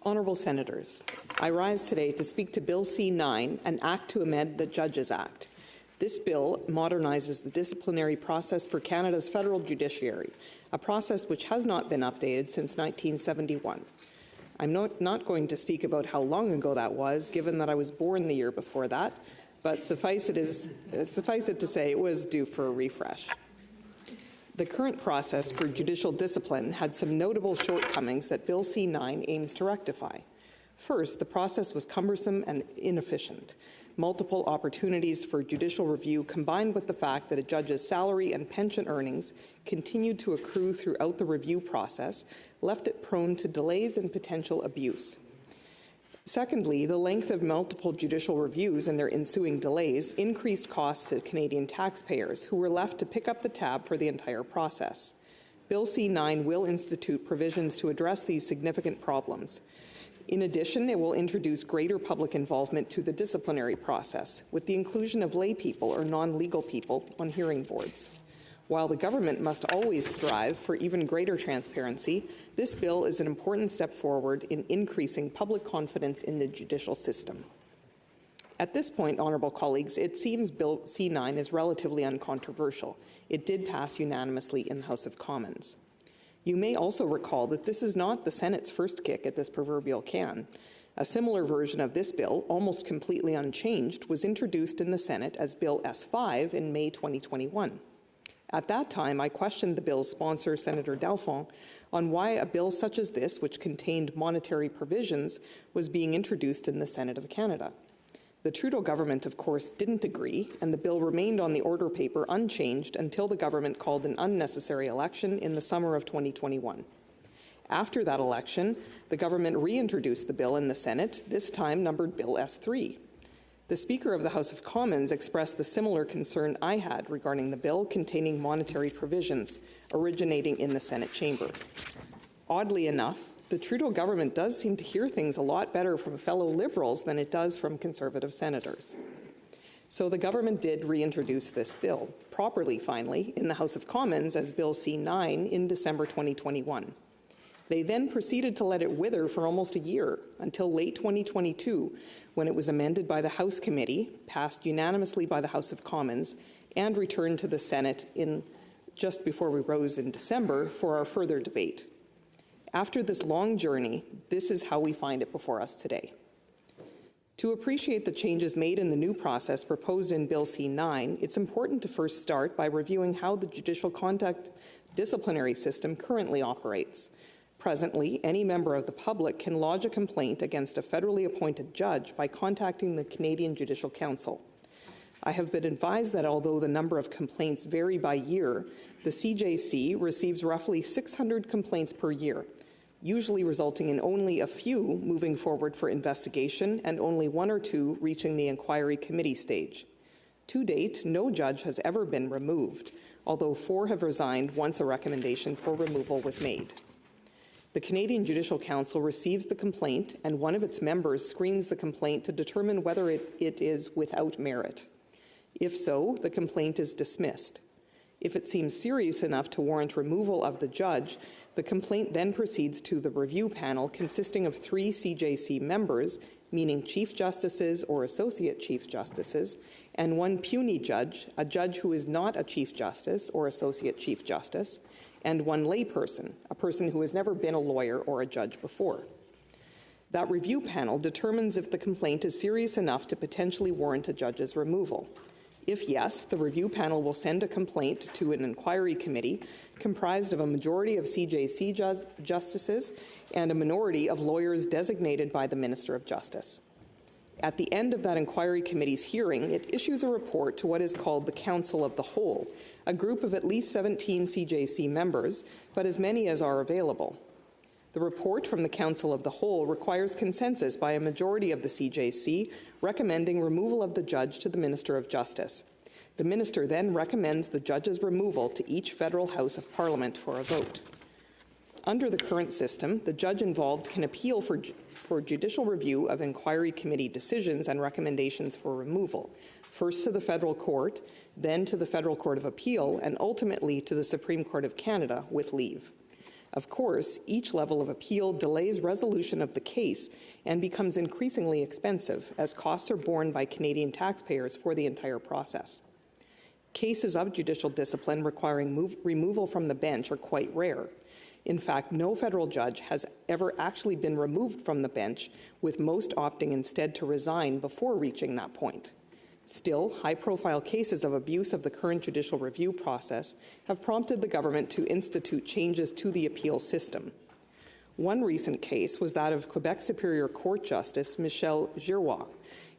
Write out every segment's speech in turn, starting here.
Honourable Senators, I rise today to speak to Bill C-9, an Act to amend the Judges Act. This bill modernizes the disciplinary process for Canada's federal judiciary, a process which has not been updated since 1971. I'm not going to speak about how long ago that was, given that I was born the year before that, but suffice it to say it was due for a refresh. The current process for judicial discipline had some notable shortcomings that Bill C-9 aims to rectify. First, the process was cumbersome and inefficient. Multiple opportunities for judicial review, combined with the fact that a judge's salary and pension earnings continued to accrue throughout the review process, left it prone to delays and potential abuse. Secondly, the length of multiple judicial reviews and their ensuing delays increased costs to Canadian taxpayers, who were left to pick up the tab for the entire process. Bill C-9 will institute provisions to address these significant problems. In addition, it will introduce greater public involvement to the disciplinary process, with the inclusion of lay people or non-legal people on hearing boards. While the government must always strive for even greater transparency, this bill is an important step forward in increasing public confidence in the judicial system. At this point, honourable colleagues, it seems Bill C-9 is relatively uncontroversial. It did pass unanimously in the House of Commons. You may also recall that this is not the Senate's first kick at this proverbial can. A similar version of this bill, almost completely unchanged, was introduced in the Senate as Bill S-5 in May 2021. At that time, I questioned the bill's sponsor, Senator Dalphond, on why a bill such as this, which contained monetary provisions, was being introduced in the Senate of Canada. The Trudeau Government, of course, didn't agree, and the bill remained on the order paper unchanged until the government called an unnecessary election in the summer of 2021. After that election, the government reintroduced the bill in the Senate, this time numbered Bill S-3. The Speaker of the House of Commons expressed the similar concern I had regarding the bill containing monetary provisions originating in the Senate chamber. Oddly enough, the Trudeau government does seem to hear things a lot better from fellow Liberals than it does from Conservative senators. So the government did reintroduce this bill, properly finally, in the House of Commons as Bill C-9 in December 2021. They then proceeded to let it wither for almost a year, until late 2022, when it was amended by the House Committee, passed unanimously by the House of Commons, and returned to the Senate just before we rose in December for our further debate. After this long journey, this is how we find it before us today. To appreciate the changes made in the new process proposed in Bill C-9, it's important to first start by reviewing how the judicial conduct disciplinary system currently operates. Presently, any member of the public can lodge a complaint against a federally appointed judge by contacting the Canadian Judicial Council. I have been advised that although the number of complaints vary by year, the CJC receives roughly 600 complaints per year, usually resulting in only a few moving forward for investigation and only one or two reaching the inquiry committee stage. To date, no judge has ever been removed, although 4 have resigned once a recommendation for removal was made. The Canadian Judicial Council receives the complaint, and one of its members screens the complaint to determine whether it is without merit. If so, the complaint is dismissed. If it seems serious enough to warrant removal of the judge, the complaint then proceeds to the review panel consisting of 3 CJC members, meaning Chief Justices or Associate Chief Justices, and 1 puisne judge, a judge who is not a Chief Justice or Associate Chief Justice, and 1 layperson, a person who has never been a lawyer or a judge before. That review panel determines if the complaint is serious enough to potentially warrant a judge's removal. If yes, the review panel will send a complaint to an inquiry committee comprised of a majority of CJC justices and a minority of lawyers designated by the Minister of Justice. At the end of that inquiry committee's hearing, it issues a report to what is called the Council of the Whole, a group of at least 17 CJC members, but as many as are available. The report from the Council of the Whole requires consensus by a majority of the CJC, recommending removal of the judge to the Minister of Justice. The Minister then recommends the judge's removal to each federal House of Parliament for a vote. Under the current system, the judge involved can appeal for judicial review of inquiry committee decisions and recommendations for removal, first to the federal court, then to the Federal Court of Appeal, and ultimately to the Supreme Court of Canada with leave. Of course, each level of appeal delays resolution of the case and becomes increasingly expensive as costs are borne by Canadian taxpayers for the entire process. Cases of judicial discipline requiring removal from the bench are quite rare. In fact, no federal judge has ever actually been removed from the bench, with most opting instead to resign before reaching that point. Still, high-profile cases of abuse of the current judicial review process have prompted the government to institute changes to the appeal system. One recent case was that of Quebec Superior Court Justice Michel Giroir.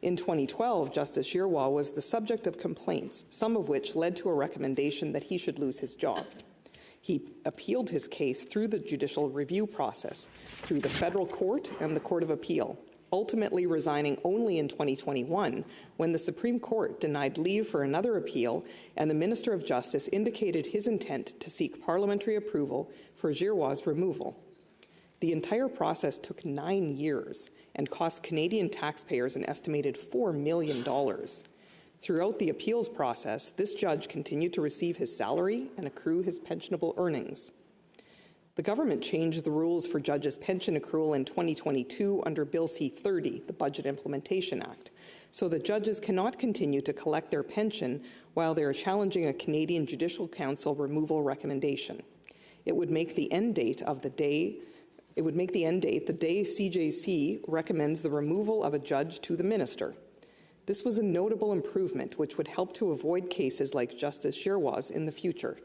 In 2012, Justice Giroir was the subject of complaints, some of which led to a recommendation that he should lose his job. He appealed his case through the judicial review process, through the federal court and the Court of Appeal, ultimately resigning only in 2021 when the Supreme Court denied leave for another appeal and the Minister of Justice indicated his intent to seek parliamentary approval for Giroir's removal. The entire process took 9 years and cost Canadian taxpayers an estimated $4 million. Throughout the appeals process, this judge continued to receive his salary and accrue his pensionable earnings. The government changed the rules for judges' pension accrual in 2022 under Bill C-30, the Budget Implementation Act, so that judges cannot continue to collect their pension while they are challenging a Canadian Judicial Council removal recommendation. It would make the end date the day CJC recommends the removal of a judge to the minister. This was a notable improvement which would help to avoid cases like Justice Giroir's in the future.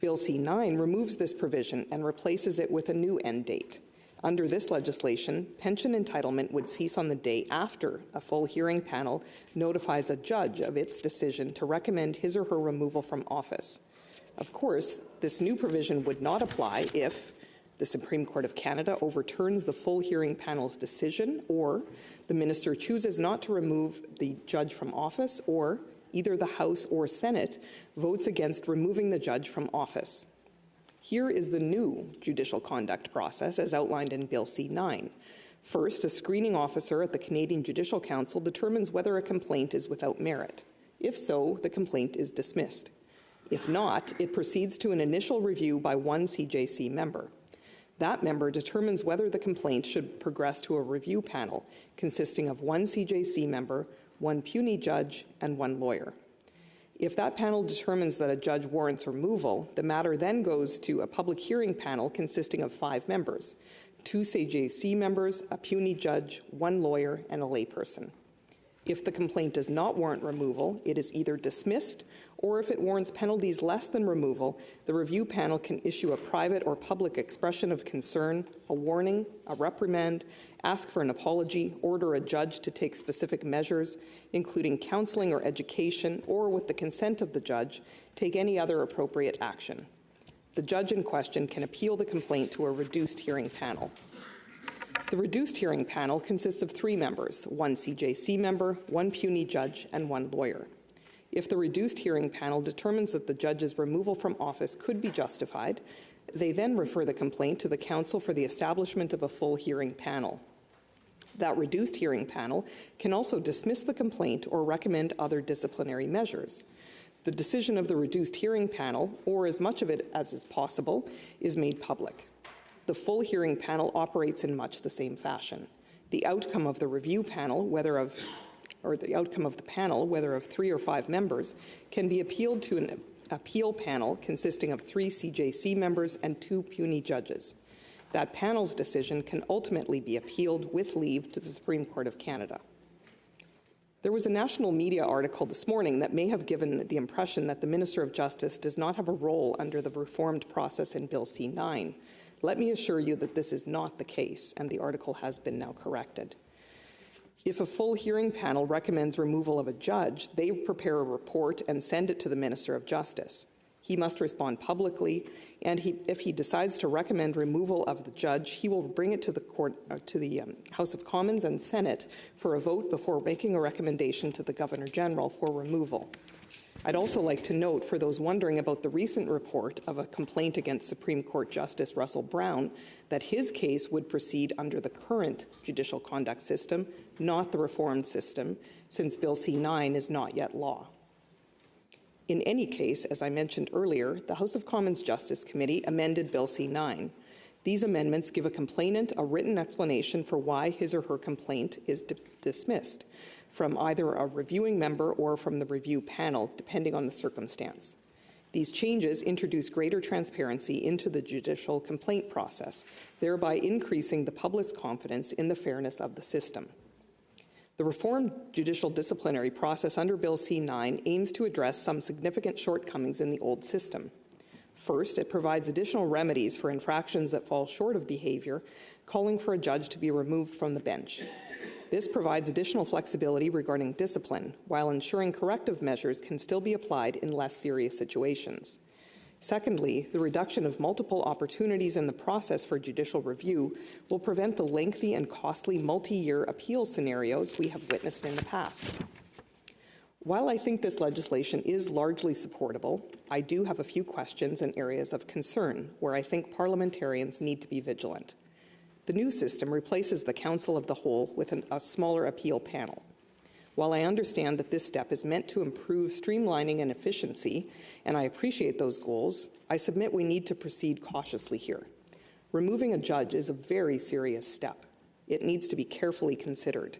Bill C-9 removes this provision and replaces it with a new end date. Under this legislation, pension entitlement would cease on the day after a full hearing panel notifies a judge of its decision to recommend his or her removal from office. Of course, this new provision would not apply if the Supreme Court of Canada overturns the full hearing panel's decision, or the minister chooses not to remove the judge from office, or either the House or Senate votes against removing the judge from office. Here is the new judicial conduct process as outlined in Bill C-9. First, a screening officer at the Canadian Judicial Council determines whether a complaint is without merit. If so, the complaint is dismissed. If not, it proceeds to an initial review by one CJC member. That member determines whether the complaint should progress to a review panel consisting of one CJC member, one puisne judge, and one lawyer. If that panel determines that a judge warrants removal, the matter then goes to a public hearing panel consisting of 5 members, 2 CJC members, a puisne judge, 1 lawyer, and a layperson. If the complaint does not warrant removal, it is either dismissed, or if it warrants penalties less than removal, the review panel can issue a private or public expression of concern, a warning, a reprimand, ask for an apology, order a judge to take specific measures, including counseling or education, or with the consent of the judge, take any other appropriate action. The judge in question can appeal the complaint to a reduced hearing panel. The reduced hearing panel consists of 3 members, 1 CJC member, 1 puisne judge, and 1 lawyer. If the reduced hearing panel determines that the judge's removal from office could be justified, they then refer the complaint to the Council for the establishment of a full hearing panel. That reduced hearing panel can also dismiss the complaint or recommend other disciplinary measures. The decision of the reduced hearing panel, or as much of it as is possible, is made public. The full hearing panel operates in much the same fashion. The outcome of the review panel, whether of 3 or 5 members, can be appealed to an appeal panel consisting of 3 CJC members and 2 puisne judges. That panel's decision can ultimately be appealed with leave to the Supreme Court of Canada. There was a national media article this morning that may have given the impression that the Minister of Justice does not have a role under the reformed process in Bill C-9. Let me assure you that this is not the case, and the article has been now corrected. If a full hearing panel recommends removal of a judge, they prepare a report and send it to the Minister of Justice. He must respond publicly, and if he decides to recommend removal of the judge, he will bring it to the House of Commons and Senate for a vote before making a recommendation to the Governor-General for removal. I'd also like to note, for those wondering about the recent report of a complaint against Supreme Court Justice Russell Brown, that his case would proceed under the current judicial conduct system, not the reformed system, since Bill C-9 is not yet law. In any case, as I mentioned earlier, the House of Commons Justice Committee amended Bill C-9. These amendments give a complainant a written explanation for why his or her complaint is dismissed from either a reviewing member or from the review panel, depending on the circumstance. These changes introduce greater transparency into the judicial complaint process, thereby increasing the public's confidence in the fairness of the system. The reformed judicial disciplinary process under Bill C-9 aims to address some significant shortcomings in the old system. First, it provides additional remedies for infractions that fall short of behavior, calling for a judge to be removed from the bench. This provides additional flexibility regarding discipline, while ensuring corrective measures can still be applied in less serious situations. Secondly, the reduction of multiple opportunities in the process for judicial review will prevent the lengthy and costly multi-year appeal scenarios we have witnessed in the past. While I think this legislation is largely supportable, I do have a few questions and areas of concern where I think parliamentarians need to be vigilant. The new system replaces the Council of the Whole with a smaller appeal panel. While I understand that this step is meant to improve streamlining and efficiency, and I appreciate those goals, I submit we need to proceed cautiously here. Removing a judge is a very serious step. It needs to be carefully considered.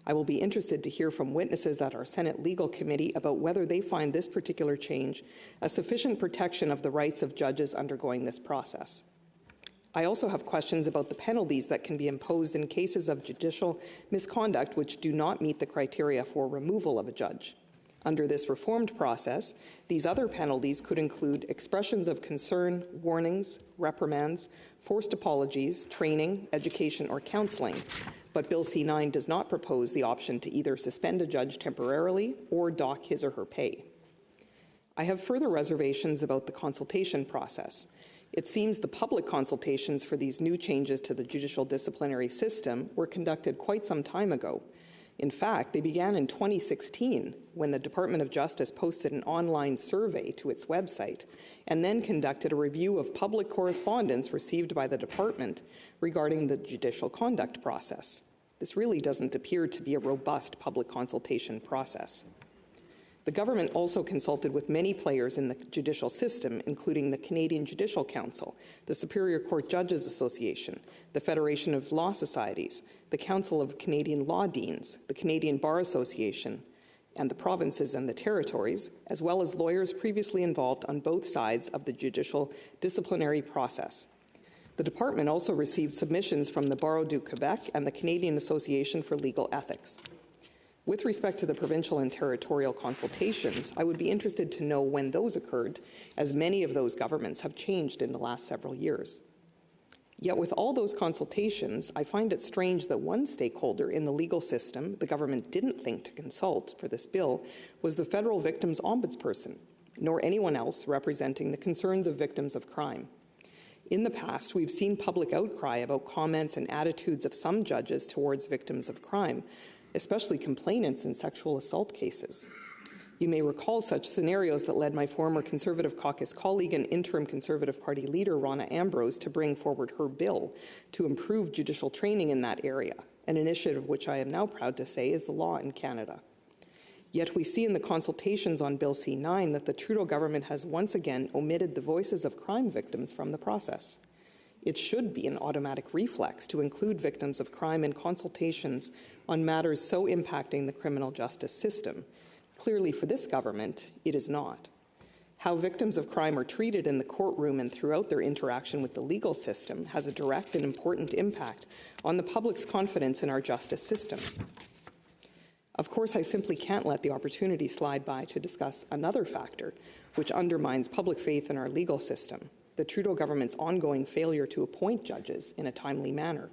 I will be interested to hear from witnesses at our Senate Legal Committee about whether they find this particular change a sufficient protection of the rights of judges undergoing this process. I also have questions about the penalties that can be imposed in cases of judicial misconduct which do not meet the criteria for removal of a judge. Under this reformed process, these other penalties could include expressions of concern, warnings, reprimands, forced apologies, training, education, or counseling. But Bill C-9 does not propose the option to either suspend a judge temporarily or dock his or her pay. I have further reservations about the consultation process. It seems the public consultations for these new changes to the judicial disciplinary system were conducted quite some time ago. In fact, they began in 2016 when the Department of Justice posted an online survey to its website and then conducted a review of public correspondence received by the department regarding the judicial conduct process. This really doesn't appear to be a robust public consultation process. The government also consulted with many players in the judicial system, including the Canadian Judicial Council, the Superior Court Judges Association, the Federation of Law Societies, the Council of Canadian Law Deans, the Canadian Bar Association, and the provinces and the territories, as well as lawyers previously involved on both sides of the judicial disciplinary process. The department also received submissions from the Barreau du Quebec and the Canadian Association for Legal Ethics. With respect to the provincial and territorial consultations, I would be interested to know when those occurred, as many of those governments have changed in the last several years. Yet with all those consultations, I find it strange that one stakeholder in the legal system the government didn't think to consult for this bill was the federal victims ombudsperson, nor anyone else representing the concerns of victims of crime. In the past, we've seen public outcry about comments and attitudes of some judges towards victims of crime, especially complainants in sexual assault cases. You may recall such scenarios that led my former Conservative caucus colleague and interim Conservative Party leader, Rona Ambrose, to bring forward her bill to improve judicial training in that area, an initiative which I am now proud to say is the law in Canada. Yet we see in the consultations on Bill C-9 that the Trudeau government has once again omitted the voices of crime victims from the process. It should be an automatic reflex to include victims of crime in consultations on matters so impacting the criminal justice system. Clearly, for this government, it is not. How victims of crime are treated in the courtroom and throughout their interaction with the legal system has a direct and important impact on the public's confidence in our justice system. Of course, I simply can't let the opportunity slide by to discuss another factor which undermines public faith in our legal system: the Trudeau government's ongoing failure to appoint judges in a timely manner.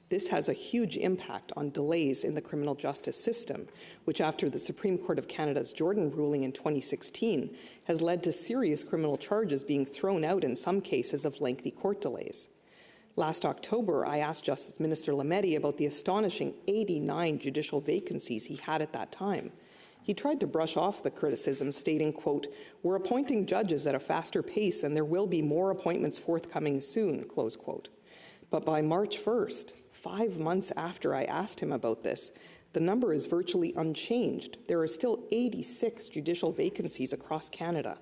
This has a huge impact on delays in the criminal justice system, which after the Supreme Court of Canada's Jordan ruling in 2016 has led to serious criminal charges being thrown out in some cases of lengthy court delays. Last October, I asked Justice Minister Lametti about the astonishing 89 judicial vacancies he had at that time. He tried to brush off the criticism, stating, quote, "We're appointing judges at a faster pace and there will be more appointments forthcoming soon," close quote. But by March 1st, 5 months after I asked him about this, The number is virtually unchanged. There are still 86 judicial vacancies across Canada.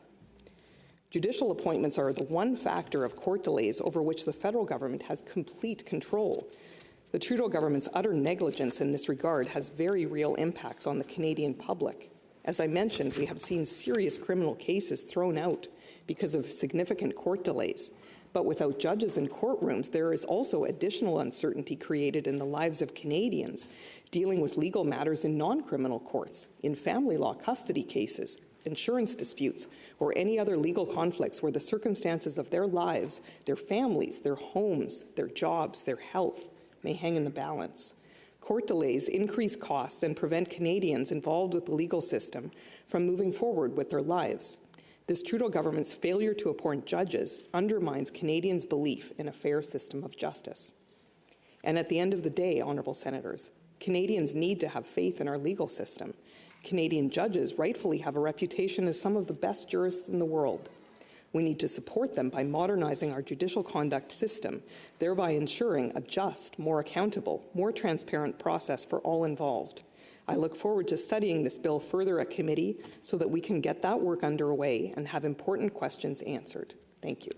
Judicial appointments are the one factor of court delays over which the federal government has complete control. The Trudeau government's utter negligence in this regard has very real impacts on the Canadian public. As I mentioned, we have seen serious criminal cases thrown out because of significant court delays. But without judges in courtrooms, there is also additional uncertainty created in the lives of Canadians dealing with legal matters in non-criminal courts, in family law custody cases, insurance disputes, or any other legal conflicts where the circumstances of their lives, their families, their homes, their jobs, their health may hang in the balance. Court delays increase costs and prevent Canadians involved with the legal system from moving forward with their lives. This Trudeau government's failure to appoint judges undermines Canadians' belief in a fair system of justice. And at the end of the day, honourable senators, Canadians need to have faith in our legal system. Canadian judges rightfully have a reputation as some of the best jurists in the world. We need to support them by modernizing our judicial conduct system, thereby ensuring a just, more accountable, more transparent process for all involved. I look forward to studying this bill further at committee so that we can get that work underway and have important questions answered. Thank you.